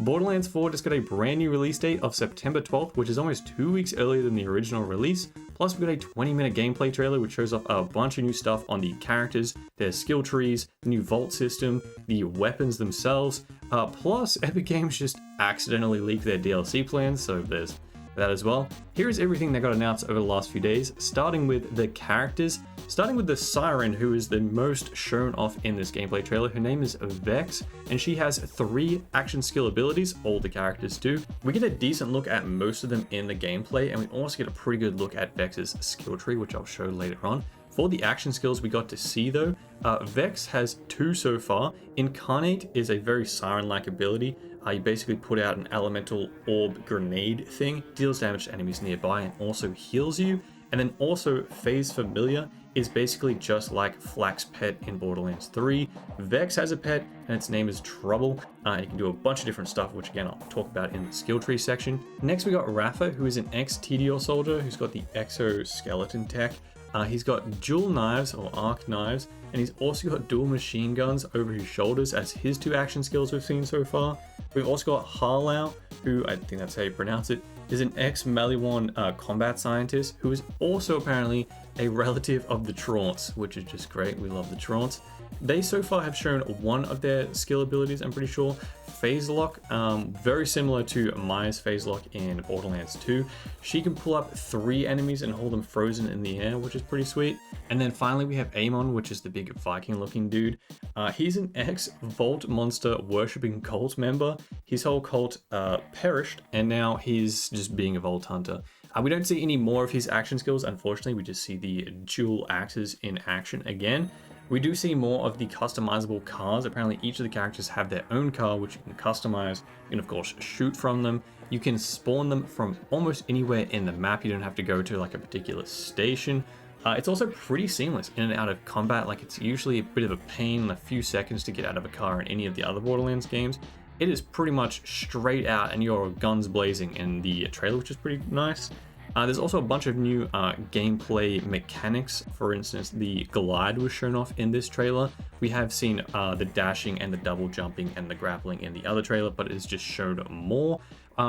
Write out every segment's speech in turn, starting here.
Borderlands 4 just got a brand new release date of September 12th, which is almost 2 weeks earlier than the original release. Plus, we got a 20-minute gameplay trailer which shows off a bunch of new stuff on the characters, their skill trees, the new vault system, the weapons themselves. Plus, Epic Games just accidentally leaked their DLC plans, so there's that as well. Here is everything that got announced over the last few days, starting with the characters. Starting with the Siren, who is the most shown off in this gameplay trailer. Her name is Vex, and she has 3 action skill abilities, all the characters do. We get a decent look at most of them in the gameplay, and we also get a pretty good look at Vex's skill tree, which I'll show later on. For the action skills we got to see though, Vex has 2 so far. Incarnate is a very Siren-like ability. You basically put out an elemental orb grenade thing, deals damage to enemies nearby and also heals you. And then also Phase Familiar is basically just like Flak's pet in Borderlands 3. Vex has a pet and its name is Trouble. You can do a bunch of different stuff, which again I'll talk about in the skill tree section. Next we got Rafa, who is an ex-TDR soldier who's got the exoskeleton tech. He's got dual knives or arc knives, and he's also got dual machine guns over his shoulders as his 2 action skills we've seen so far. We've also got Harlau, who I think that's how you pronounce it, is an ex-Maliwan combat scientist who is also apparently a relative of the Traunts, which is just great. We love the Traunts. They so far have shown one of their skill abilities, I'm pretty sure. Phase Lock, very similar to Maya's Phase Lock in Borderlands 2. She can pull up 3 enemies and hold them frozen in the air, which is pretty sweet. And then finally we have Amon, which is the big Viking looking dude. He's an ex-Vault Monster worshipping cult member. His whole cult perished, and now he's just being a Vault Hunter. We don't see any more of his action skills, unfortunately. We just see the dual axes in action again. We do see more of the customizable cars. Apparently each of the characters have their own car, which you can customize. You can of course shoot from them. You can spawn them from almost anywhere in the map. You don't have to go to like a particular station. It's also pretty seamless in and out of combat. Like, it's usually a bit of a pain, a few seconds to get out of a car in any of the other Borderlands games. It is pretty much straight out and you're guns blazing in the trailer, which is pretty nice. There's also a bunch of new gameplay mechanics. For instance, the glide was shown off in this trailer. We have seen the dashing and the double jumping and the grappling in the other trailer, but it's just showed more.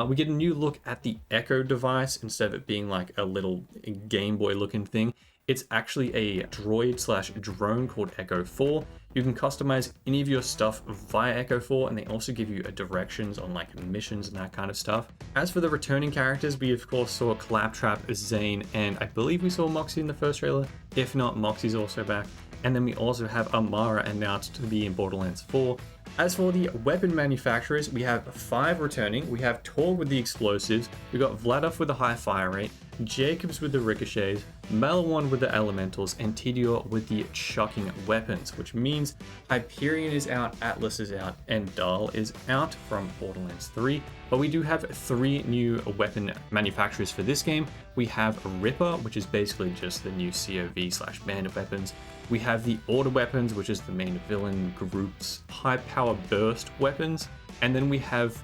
We get a new look at the Echo device. Instead of it being like a little Game Boy looking thing, it's actually a droid/drone called Echo 4. You can customize any of your stuff via Echo 4, and they also give you directions on like missions and that kind of stuff. As for the returning characters, we of course saw Claptrap, Zane, and I believe we saw Moxie in the first trailer. If not, Moxie's also back. And then we also have Amara announced to be in Borderlands 4. As for the weapon manufacturers, we have 5 returning. We have Torg with the explosives, we got Vladov with the high fire rate, Jacobs with the ricochets, Maliwan with the elementals, and Tidior with the chucking weapons, which means Hyperion is out, Atlas is out, and Dahl is out from Borderlands 3. But we do have 3 new weapon manufacturers for this game. We have Ripper, which is basically just the new COV/bandit weapons. We have the Order weapons, which is the main villain group's high power burst weapons. And then we have,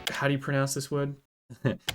how do you pronounce this word?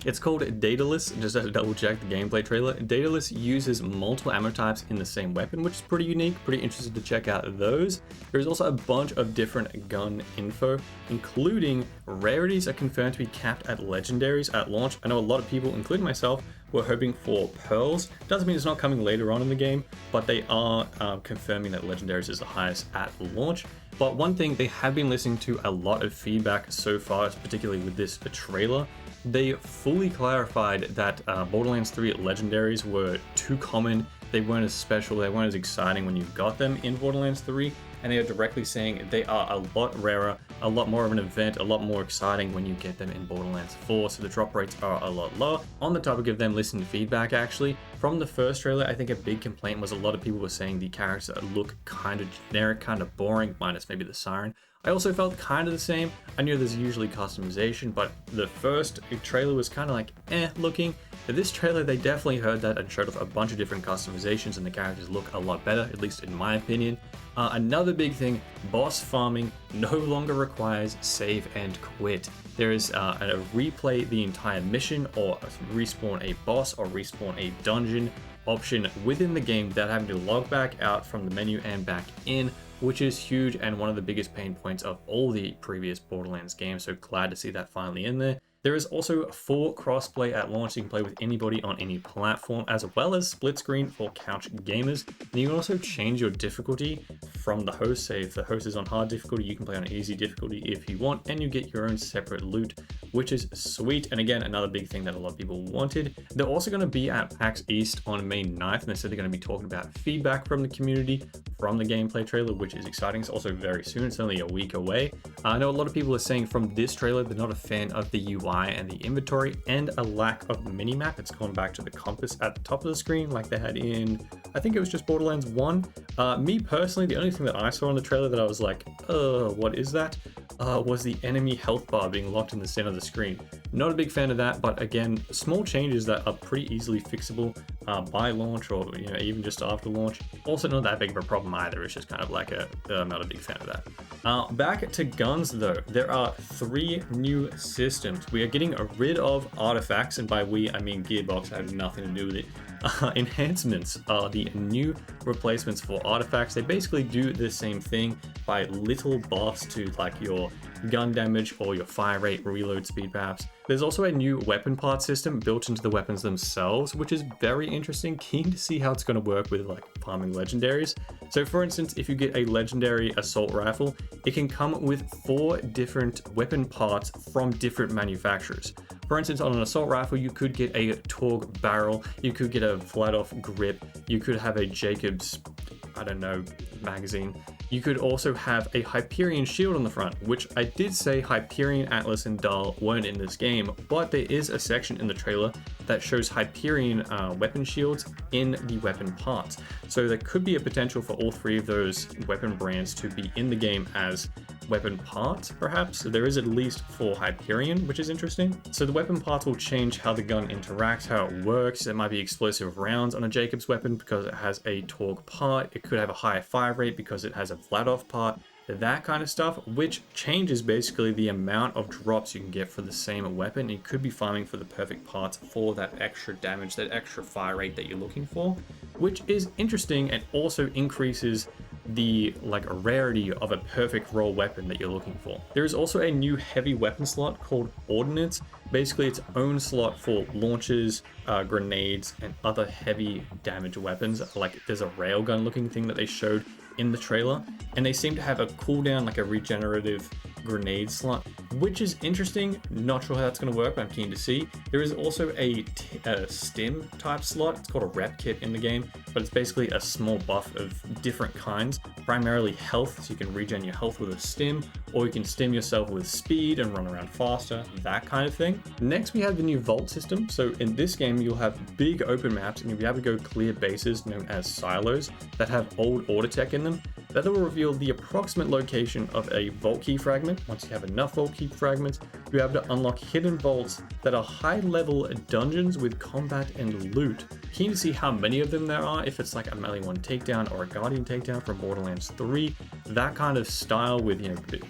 It's called Daedalus, just to double check the gameplay trailer. Daedalus uses multiple ammo types in the same weapon, which is pretty unique. Pretty interested to check out those. There's also a bunch of different gun info, including rarities are confirmed to be capped at legendaries at launch. I know a lot of people, including myself, were hoping for pearls. Doesn't mean it's not coming later on in the game, but they are confirming that legendaries is the highest at launch. But one thing, they have been listening to a lot of feedback so far, particularly with this trailer. They fully clarified that Borderlands 3 legendaries were too common. They weren't as special, they weren't as exciting when you got them in Borderlands 3, and they are directly saying they are a lot rarer, a lot more of an event, a lot more exciting when you get them in Borderlands 4, so the drop rates are a lot lower. On the topic of them listening to feedback, actually, from the first trailer, I think a big complaint was a lot of people were saying the characters look kind of generic, kind of boring, minus maybe the Siren. I also felt kind of the same. I knew there's usually customization, but the first trailer was kind of like looking. But this trailer, they definitely heard that and showed off a bunch of different customizations, and the characters look a lot better, at least in my opinion. Another big thing, boss farming no longer requires save and quit. There is a replay the entire mission, or respawn a boss, or respawn a dungeon option within the game without having to log back out from the menu and back in. which is huge and one of the biggest pain points of all the previous Borderlands games. So glad to see that finally in there. There is also full crossplay at launch, so you can play with anybody on any platform, as well as split screen for couch gamers. And you can also change your difficulty from the host. Say if the host is on hard difficulty, you can play on easy difficulty if you want, and you get your own separate loot, which is sweet. And again, another big thing that a lot of people wanted. They're also going to be at PAX East on May 9th, and they said they're going to be talking about feedback from the community from the gameplay trailer, which is exciting. It's also very soon. It's only a week away. I know a lot of people are saying from this trailer they're not a fan of the UI and the inventory and a lack of minimap. It's gone back to the compass at the top of the screen like they had in, I think it was just Borderlands 1. Me personally, the only thing that I saw in the trailer that I was like, what is that? Was the enemy health bar being locked in the center of the screen. Not a big fan of that, but again, small changes that are pretty easily fixable by launch, or even just after launch. Also not that big of a problem either. It's just kind of like I'm not a big fan of that. Back to guns though, there are 3 new systems. We are getting rid of artifacts, and by we I mean Gearbox. I have nothing to do with it. Enhancements are the new replacements for artifacts. They basically do the same thing by little buffs to like your gun damage or your fire rate, reload speed perhaps. There's also a new weapon part system built into the weapons themselves, which is very interesting. Keen to see how it's going to work with like farming legendaries. So for instance, if you get a legendary assault rifle, it can come with 4 different weapon parts from different manufacturers. For instance, on an assault rifle, you could get a Torgue barrel, you could get a flat-off grip, you could have a Jacobs, I don't know, magazine. You could also have a Hyperion shield on the front, which I did say Hyperion, Atlas, and Dahl weren't in this game, but there is a section in the trailer that shows Hyperion weapon shields in the weapon parts. So there could be a potential for all 3 of those weapon brands to be in the game as weapon parts, perhaps. So there is at least for Hyperion, which is interesting. So the weapon parts will change how the gun interacts, how it works. There might be explosive rounds on a Jacobs weapon because it has a Torgue part. It could have a higher fire rate because it has a flat-off part. That kind of stuff, which changes basically the amount of drops you can get for the same weapon. You could be farming for the perfect parts for that extra damage, that extra fire rate that you're looking for, which is interesting and also increases the rarity of a perfect roll weapon that you're looking for. There is also a new heavy weapon slot called Ordnance, basically its own slot for launchers, grenades, and other heavy damage weapons. Like there's a railgun looking thing that they showed in the trailer, and they seem to have a cooldown, like a regenerative grenade slot, which is interesting. Not sure how that's going to work, but I'm keen to see. There is also a stim type slot. It's called a rep kit in the game, but it's basically a small buff of different kinds, primarily health, so you can regen your health with a stim, or you can stim yourself with speed and run around faster, that kind of thing. Next, we have the new vault system. So in this game, you'll have big open maps, and you'll be able to go clear bases known as silos that have old order tech in them. That will reveal the approximate location of a vault key fragment. Once you have enough vault key fragments, you'll be able to unlock hidden vaults that are high-level dungeons with combat and loot. Keen to see how many of them there are, if it's like a Melee 1 takedown or a Guardian takedown from Borderlands 3. That kind of style with,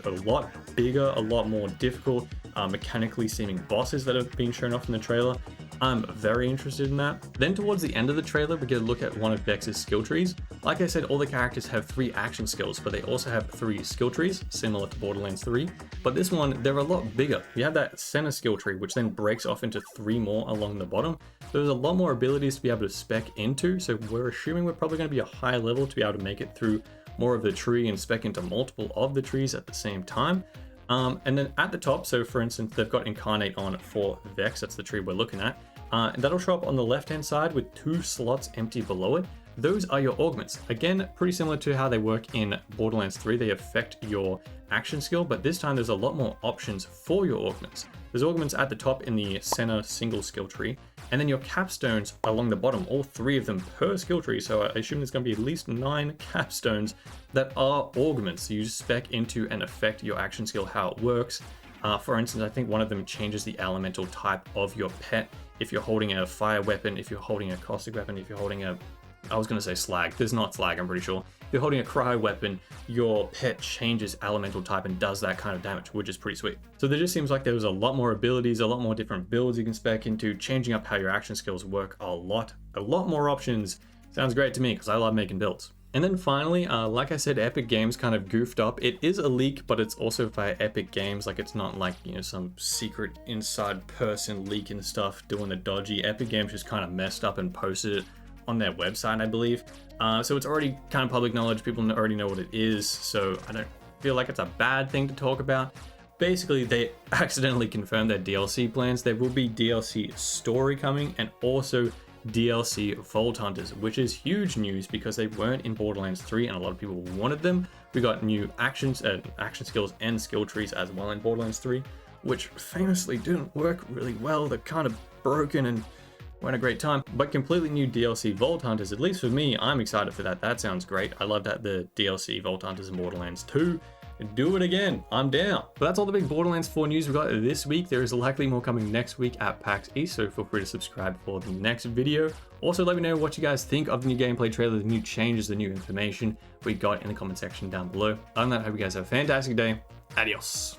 a lot bigger, a lot more difficult, mechanically seeming bosses that have been shown off in the trailer. I'm very interested in that. Then towards the end of the trailer, we get a look at one of Vex's skill trees. Like I said, all the characters have 3 action skills, but they also have 3 skill trees, similar to Borderlands 3. But this one, they're a lot bigger. You have that center skill tree, which then breaks off into 3 more along the bottom. So there's a lot more abilities to be able to spec into. So we're assuming we're probably going to be a high level to be able to make it through more of the tree and spec into multiple of the trees at the same time. And then at the top, so for instance, they've got Incarnate on for Vex, that's the tree we're looking at. And that'll show up on the left-hand side with 2 slots empty below it. Those are your augments. Again, pretty similar to how they work in Borderlands 3. They affect your action skill, but this time there's a lot more options for your augments. There's augments at the top in the center single skill tree, and then your capstones along the bottom, all 3 of them per skill tree. So I assume there's going to be at least 9 capstones that are augments. You spec into and affect your action skill, how it works. For instance, I think one of them changes the elemental type of your pet. If you're holding a fire weapon, if you're holding a caustic weapon, if you're holding a, I was going to say slag, there's not slag, I'm pretty sure. If you're holding a cryo weapon, your pet changes elemental type and does that kind of damage, which is pretty sweet. So there just seems like there was a lot more abilities, a lot more different builds you can spec into, changing up how your action skills work a lot more options. Sounds great to me because I love making builds. And then finally, like I said, Epic Games kind of goofed up. It is a leak, but it's also via Epic Games. Like, it's not like, you know, some secret inside person leaking stuff, doing the dodgy. Epic Games just kind of messed up and posted it on their website, I believe. So it's already kind of public knowledge. People already know what it is. So I don't feel like it's a bad thing to talk about. Basically, they accidentally confirmed their DLC plans. There will be DLC story coming and also DLC Vault Hunters, which is huge news because they weren't in Borderlands 3 and a lot of people wanted them. We got new action skills and skill trees as well in Borderlands 3, which famously didn't work really well. They're kind of broken and weren't a great time, but completely new DLC Vault Hunters, at least for me. I'm excited for that. That sounds great. I love that the DLC Vault Hunters in Borderlands 2. Do it again, I'm down. But that's all the big Borderlands 4 news we got this week. There is likely more coming next week at PAX East, so feel free to subscribe for the next video. Also, let me know what you guys think of the new gameplay trailer, the new changes, the new information we got in the comment section down below. Other than that, I hope you guys have a fantastic day. Adios.